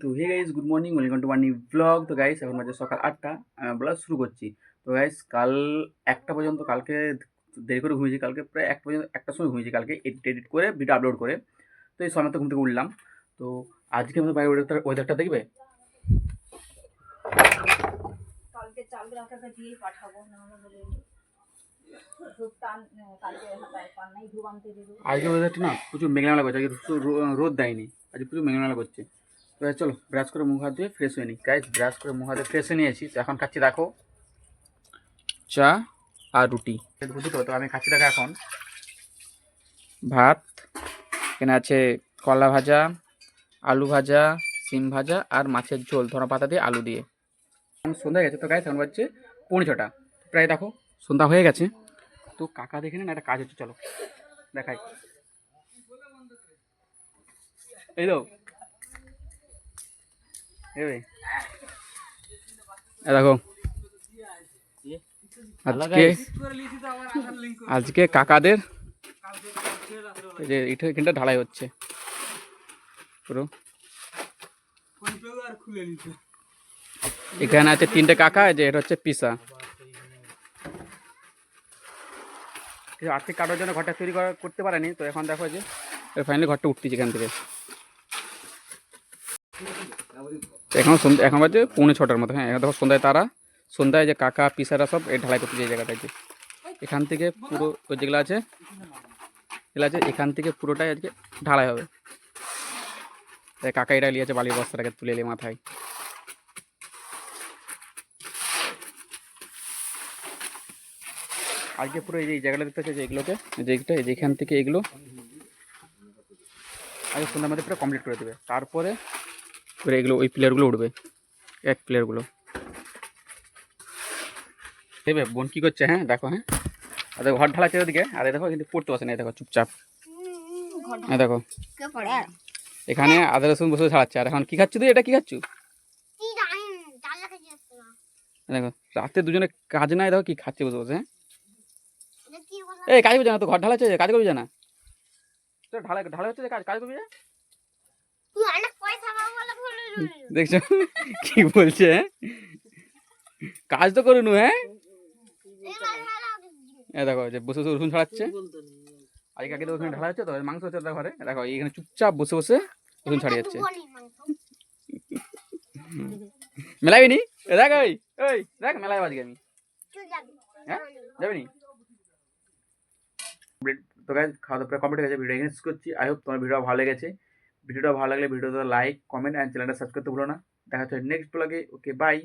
তো hey guys, good morning, welcome to my new blog. তো guys এখন বাজে সকাল 8টা, আমি ব্লগ শুরু করছি। তো গাইস কাল 1টা পর্যন্ত, কালকে দেরি করে ঘুমিয়েছি, কালকে প্রায় 1 পর্যন্ত, 1টার সময় ঘুমিয়েছি কালকে, এডিট করে ভিডিও আপলোড করে। তো এই সময় তো ঘুম থেকে উঠলাম। তো আজকে আমাদের বাইরের ওয়েদারটা দেখবে। কালকে চাল রাখাকে দিয়ে পাঠাবো না হলে আজকে ওয়েদারটা না প্রচুর মেঘলা করছে, আজকে রোদ দেয়নি, আজকে প্রচুর মেঘলা করছে। তো চলো ব্রাশ করে মুখ হাত দিয়ে ফ্রেশ হয়ে নিই। গাইস ব্রাশ করে মুখ হাত দিয়ে ফ্রেশ হয়ে নিয়েছি। তো এখন খাচ্ছি দেখো চা আর রুটি। বুঝি তো আমি খাচ্ছি দেখো এখন ভাত, এখানে আছে কলা ভাজা, আলু ভাজা, সিম ভাজা আর মাছের ঝোল ধরা পাতা দিয়ে আলু দিয়ে। এখন সন্ধ্যা গেছে। তো গাইস এখন বাজছে 6:45, প্রায় দেখো সন্ধ্যা হয়ে গেছে। তো কাকা দেখে না একটা কাজ হচ্ছে, চলো দেখাই। এই তো দেখো আজকে কাকাদের এই যে এখানটা ঢালাই হচ্ছে পুরো। এখানে আছে 3টে কাকা, যে এটা হচ্ছে পিসা। আর্থিক কাটার জন্য ঘরটা তৈরি করতে পারেনি, তো এখন দেখো যে ফাইনালি ঘরটা উঠতেছে এখান থেকে। এখন বাজে 5:45 মতো। হ্যাঁ, এখন দেখো সন্ধ্যায় তারা, সন্ধ্যায় যে কাকা পিসারা সব এই ঢালাই করতে যে জায়গাটায়, যে এখান থেকে পুরো ওই যেগুলো আছে এখান থেকে পুরোটাই আজকে ঢালাই হবে। তাই কাকা এটা নিয়েছে বালির বস্তাটাকে তুলে এলে মাথায়। আজকে পুরো এই যে জায়গাটা দেখতে পাচ্ছি, যে এগুলোকে যেখান থেকে এগুলো আজকে সন্ধ্যার মধ্যে পুরো কমপ্লিট করে দেবে। তারপরে এগুলো ওই প্লেয়ারগুলো উঠবে, এক প্লেয়ারগুলো দেবে। বোন কী করছে? হ্যাঁ দেখো, হ্যাঁ আর ঘর ঢালাচ্ছে ওদিকে, আর দেখো কিন্তু পড়তে বসে না, দেখো চুপচাপ। হ্যাঁ দেখো এখানে আদা রসুন বসে ছাড়াচ্ছে। আর এখন কি খাচ্ছ তুই? এটা কি খাচ্ছ? দেখো রাতে দুজনে কাজ নাই, দেখো কি খাচ্ছে বসে বসে। হ্যাঁ এই কাজ করবে না তো, ঘর ঢালাচ্ছে, কাজ করবি না। তো ঢালাই হচ্ছে, কাজ করবি না। দেখছো কি বলছে? কাজ তো করুন। হ্যাঁ দেখো যে বসে বসে রসুন ছাড়াচ্ছে। আগে কাকে তো ওখানে ঢালা হচ্ছে, তো মাংস হচ্ছে ঘরে। দেখো এখানে চুপচাপ বসে বসে রসুন ছাড়িয়ে যাচ্ছে। মেলাবি নি? দেখ ওই দেখ মেলায় আজকে আমি। হ্যাঁ যাবি নি? তো গাইস খাওয়া দাওয়া কমপ্লিট হয়ে গেছে, ভিডিও এখানে শেষ করছি। আই হোপ তোমার ভিডিও ভালো লেগেছে। ভিডিওটা ভালো লাগলে ভিডিওটা লাইক, কমেন্ট অ্যান্ড চ্যানেলটা সাবস্ক্রাইব করতে ভুলো না। দেখা হচ্ছে নেক্সট ব্লগে। Okay bye.